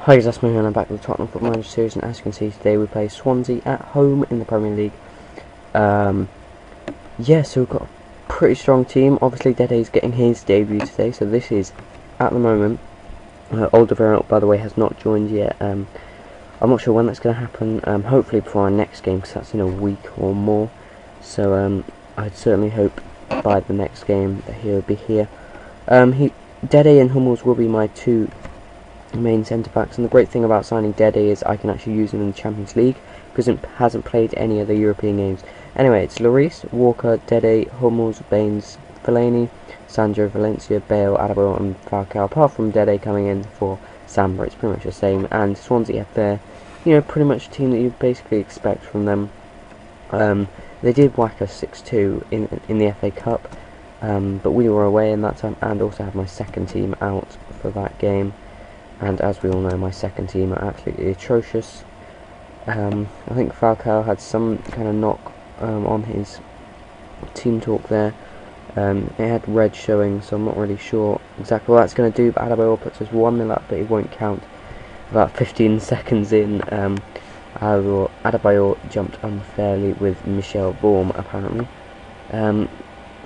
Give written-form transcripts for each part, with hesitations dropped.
Hi guys, that's me and I'm back with the Tottenham Football Manager series, and as you can see today we play Swansea at home in the Premier League. Yeah, so we've got a pretty strong team. Obviously Dede's getting his debut today, so this is, at the moment, Alderweireld, by the way, has not joined yet. I'm not sure when that's going to happen, hopefully before our next game, because that's in a week or more. So I'd certainly hope by the next game that he'll be here. Dede and Hummels will be my two main centre-backs, and the great thing about signing Dede is I can actually use him in the Champions League because he hasn't played any of the European games. Anyway, it's Lloris, Walker, Dede, Hummels, Baines, Fellaini, Sandro, Valencia, Bale, Adebayor and Falcao, apart from Dede coming in for Samba. It's pretty much the same, and Swansea have their, pretty much a team that you basically expect from them. They did whack us 6-2 in the FA Cup, but we were away in that time, and also had my second team out for that game. And as we all know, my second team are absolutely atrocious. I think Falcao had some kind of knock on his team talk there. It had red showing, so I'm not really sure exactly what that's going to do. But Adebayor puts us 1-0 up, but it won't count. About 15 seconds in, Adebayor jumped unfairly with Michel Baum, apparently. So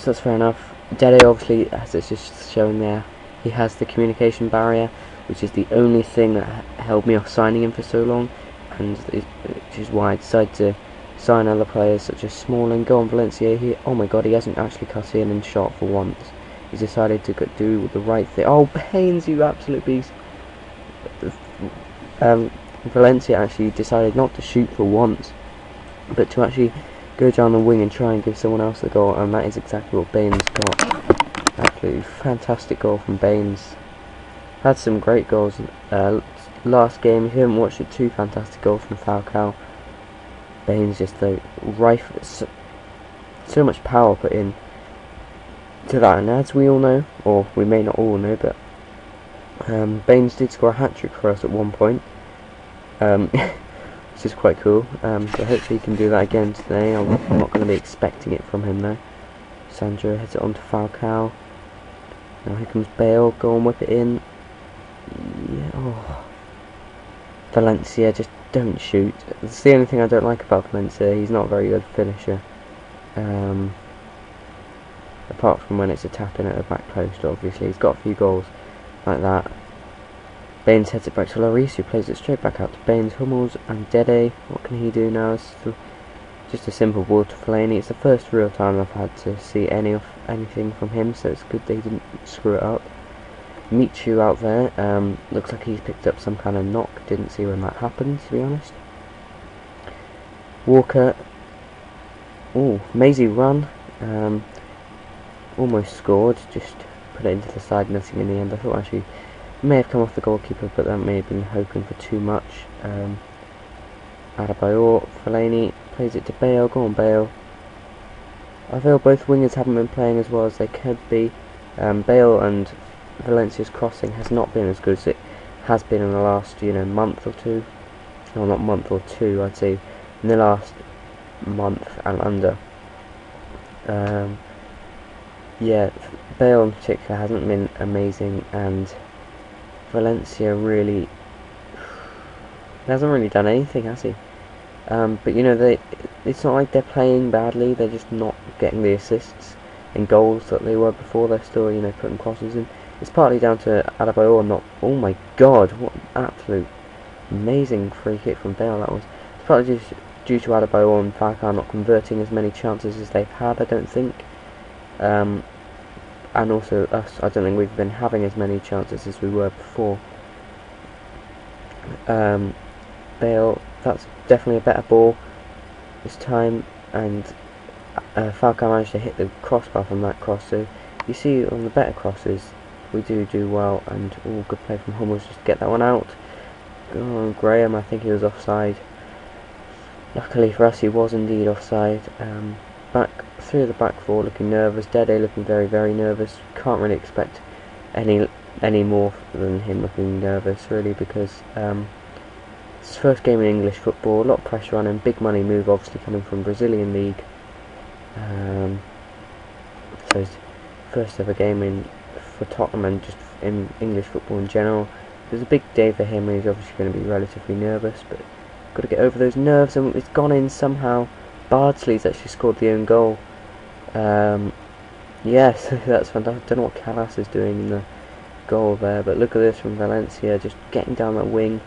that's fair enough. Dede, obviously, as it's just showing there, he has the communication barrier, which is the only thing that held me off signing him for so long, and which is why I decided to sign other players such as Smalling. Go on Valencia. Oh my god, he hasn't actually cut in and shot for once. He's decided to do the right thing. Oh, Baines, you absolute beast. Valencia actually decided not to shoot for once, but to actually go down the wing and try and give someone else the goal, and that is exactly what Baines got. Absolutely fantastic goal from Baines. Had some great goals last game. If you haven't watched it, 2 fantastic goals from Falcao. Baines just so much power put in to that, and as we all know, or we may not all know, but Baines did score a hat-trick for us at one point, which is quite cool. So hopefully he can do that again today. I'm not going to be expecting it from him though. Sandro heads it on to Falcao. Now here comes Bale. Go and whip it in. Yeah, oh. Valencia, just don't shoot. It's the only thing I don't like about Valencia. He's not a very good finisher. Apart from when it's a tap in at the back post, obviously. He's got a few goals like that. Baines heads it back to Lloris, who plays it straight back out to Baines, Hummels and Dede. What can he do now? It's just a simple ball to Fellaini. It's the first real time I've had to see anything from him, so it's good that he didn't screw it up. Michu out there, looks like he's picked up some kind of knock. Didn't see when that happened, to be honest. Walker, Maisie run, almost scored, just put it into the side, nothing in the end. I thought actually may have come off the goalkeeper, but that may have been hoping for too much. Adebayor, Fellaini plays it to Bale. Go on Bale. I feel both wingers haven't been playing as well as they could be. Bale and Valencia's crossing has not been as good as it has been in the last month or two. Well, not month or two, I'd say in the last month and under. Yeah, Bale in particular hasn't been amazing, and Valencia really hasn't really done anything, has he? But it's not like they're playing badly. They're just not getting the assists and goals that they were before. They're still putting crosses in. It's partly down to Adebayor not. Oh my god, what an absolute amazing free kick from Bale that was. It's partly just due to Adebayor and Falcao not converting as many chances as they've had, I don't think. And also us, I don't think we've been having as many chances as we were before. Bale, that's definitely a better ball this time, and Falcao managed to hit the crossbar from that cross. So you see on the better crosses we do well, and good play from Hummels just to get that one out. Oh, Graham, I think he was offside. Luckily for us, he was indeed offside. Back through the back four, looking nervous. Dede looking very, very nervous. Can't really expect any more than him looking nervous, really, because it's his first game in English football. A lot of pressure on him. Big money move, obviously coming from Brazilian league. So his first ever game for Tottenham and just in English football in general. there's a big day for him, and he's obviously going to be relatively nervous, but got to get over those nerves, and it's gone in somehow. Bardsley's actually scored the own goal. Yes, that's fantastic. Don't know what Callas is doing in the goal there, but look at this from Valencia, just getting down that wing,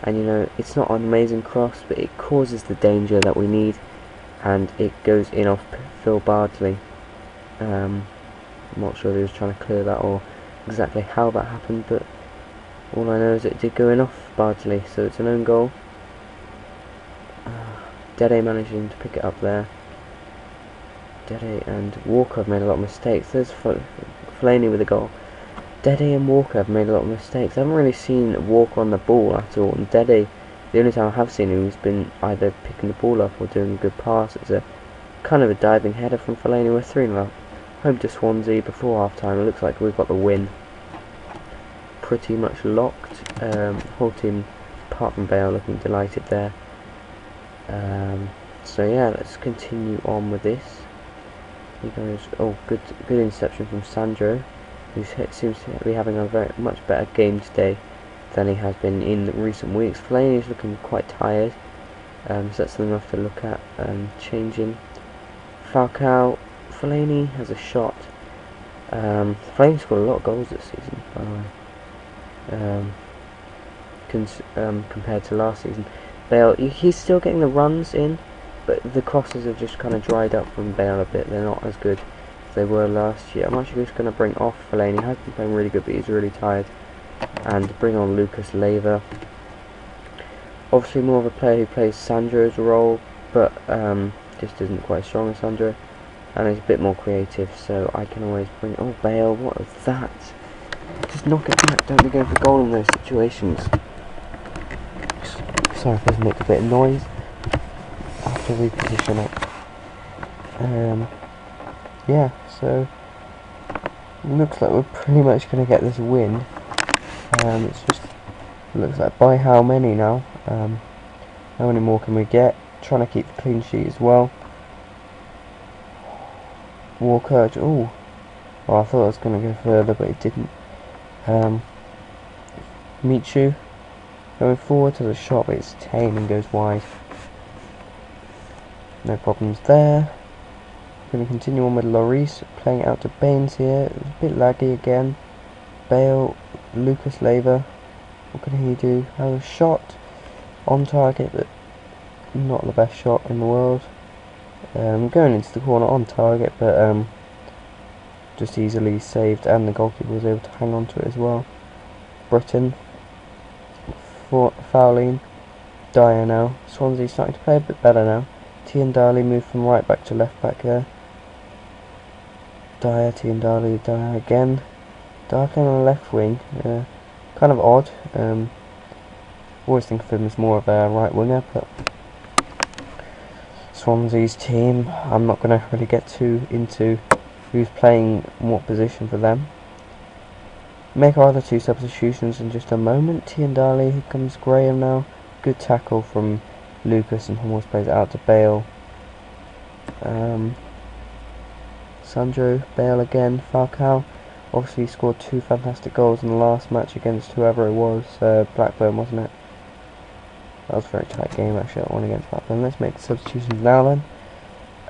and you know, it's not an amazing cross, but it causes the danger that we need, and it goes in off Phil Bardsley. I'm not sure if he was trying to clear that or exactly how that happened, but all I know is it did go in off Bardsley, so it's an own goal. Dede managing to pick it up there. Dede and Walker have made a lot of mistakes. There's Fellaini with a goal. Dede and Walker have made a lot of mistakes. I haven't really seen Walker on the ball at all, and Dede, the only time I have seen him, he's been either picking the ball up or doing a good pass. It's a kind of a diving header from Fellaini. We're 3-0 up. Home to Swansea before half time. It looks like we've got the win pretty much locked. Whole team apart from Bale looking delighted there. So yeah, let's continue on with this. He goes, oh, good interception from Sandro, who seems to be having a very much better game today than he has been in recent weeks. Fellaini is looking quite tired, so that's something we have to look at changing. Falcao, Fellaini has a shot. Fellaini scored a lot of goals this season, by the way, compared to last season. Bale, he's still getting the runs in, but the crosses have just kind of dried up from Bale a bit. They're not as good as they were last year. I'm actually just going to bring off Fellaini. He has been playing really good, but he's really tired. And bring on Lucas Leiva. Obviously more of a player who plays Sandro's role, but just isn't quite as strong as Sandro. And he's a bit more creative, so I can always bring... Oh, Bale, what was that? Just knock it back. Don't be going for goal in those situations. Sorry if this makes a bit of noise. I have to reposition it. Yeah, so looks like we're pretty much going to get this win. It's just looks like by how many now? How many more can we get? Trying to keep the clean sheet as well. Walker, oh, well, I thought I was going to go further, but it didn't. Michu going forward to the shot, but it's tame and goes wide. No problems there. Going to continue on with Lloris, playing it out to Baines here. It was a bit laggy again. Bale, Lucas Leiva, what can he do? Has a shot on target, but not the best shot in the world. Going into the corner on target, but just easily saved, and the goalkeeper was able to hang on to it as well. Britain fouling. Dyer now. Swansea starting to play a bit better now. Tiendali moved from right back to left back there. Dyer, Tiendali, Dyer again. Dyer playing on the left wing. Kind of odd. Always think of him as more of a right winger, but Swansea's team, I'm not going to really get too into who's playing what position for them. Make our other two substitutions in just a moment. Tiendali, here comes Graham now. Good tackle from Lucas, and Hummels plays it out to Bale. Sandro, Bale again, Falcao. Obviously scored 2 fantastic goals in the last match against whoever it was, Blackburn, wasn't it? That was a very tight game actually, that one against Blackburn. Let's make the substitutions now then.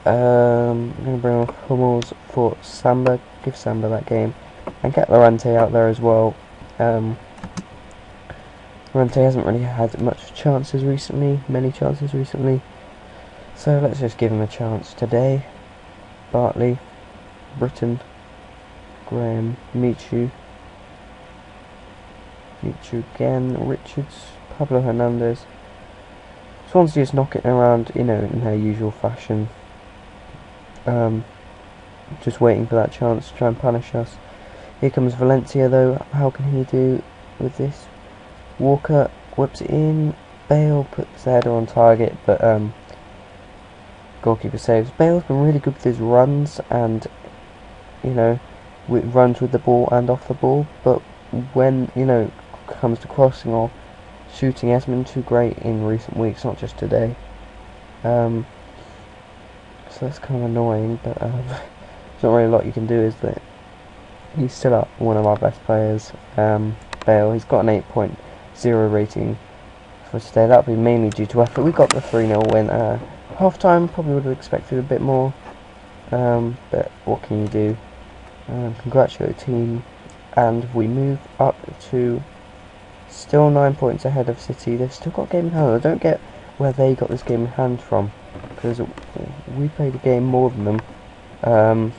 I'm going to bring on Hummels for Samba, give Samba that game, and get Llorente out there as well. Llorente hasn't really had many chances recently, so let's just give him a chance today. Bartley, Britton, Graham, Michu again, Richards, Pablo Hernandez. Swansea just knock it around, you know, in their usual fashion. Just waiting for that chance to try and punish us. Here comes Valencia though. How can he do with this? Walker whips it in. Bale puts the header on target, but goalkeeper saves. Bale's been really good with his runs, and you know, runs with the ball and off the ball. But when comes to crossing or shooting, he hasn't been too great in recent weeks, not just today. So that's kind of annoying, but there's not really a lot you can do, is that he's still up one of our best players. Bale. He's got an 8.0 rating for today. That'll be mainly due to effort. We got the 3-0 win. Half time, probably would have expected a bit more, but what can you do? Congratulate the team, and we move up to still 9 points ahead of City. They've still got a game in hand. I don't get where they got this game in hand from, because we played a game more than them,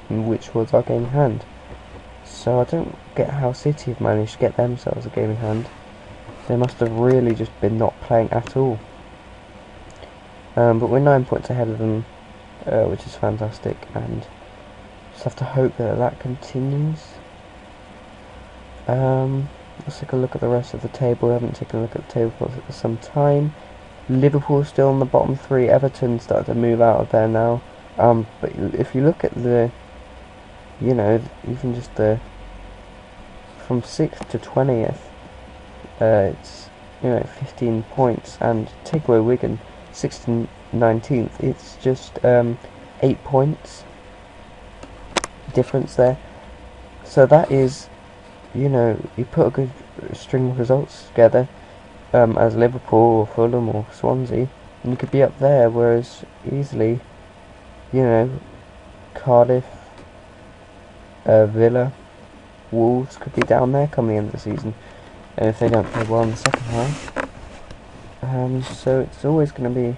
which was our game in hand. So I don't get how City have managed to get themselves a game in hand. They must have really just been not playing at all. But we're 9 points ahead of them, which is fantastic, and just have to hope that that continues. Let's take a look at the rest of the table. We haven't taken a look at the table for some time. Liverpool still on the bottom 3. Everton started to move out of there now. But if you look at the, even just the from 6th to 20th, it's 15 points, and take away Wigan, 6th to 19th, it's just 8 points difference there. So that is, you put a good string of results together, as Liverpool or Fulham or Swansea, and you could be up there, whereas easily, Cardiff, Villa, Wolves could be down there come the end of the season, and if they don't play well in the second half. So it's always going to be...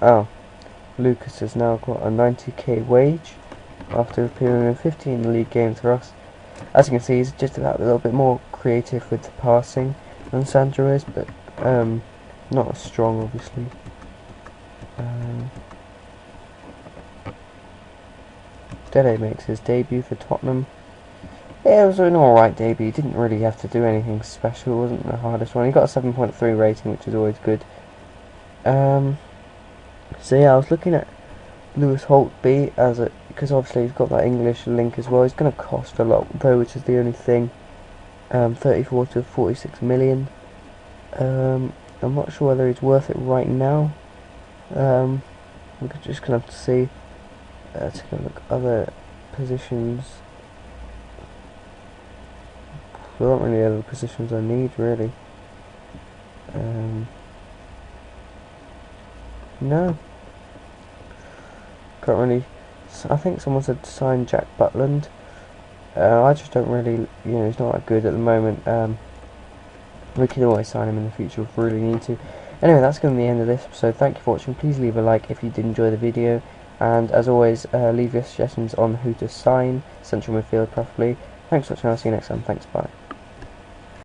Oh, Lucas has now got a 90k wage after appearing in 15 league games for us. As you can see, he's just about a little bit more creative with the passing than Sandro is, but not as strong, obviously. Dede makes his debut for Tottenham. Yeah, it was an alright debut. He didn't really have to do anything special. It wasn't the hardest one. He got a 7.3 rating, which is always good. So yeah, I was looking at Lewis Holtby because obviously he's got that English link as well. He's going to cost a lot though, which is the only thing. 34 to 46 million. I'm not sure whether he's worth it right now. We're just going to have to see. Take a look at other positions. There aren't really other positions I need, really. No. Can't really... I think someone said to sign Jack Butland. I just don't really... he's not that good at the moment. We can always sign him in the future if we really need to. Anyway, that's going to be the end of this episode. Thank you for watching. Please leave a like if you did enjoy the video. And as always, leave your suggestions on who to sign, central midfield preferably. Thanks for watching, I'll see you next time. Thanks, bye.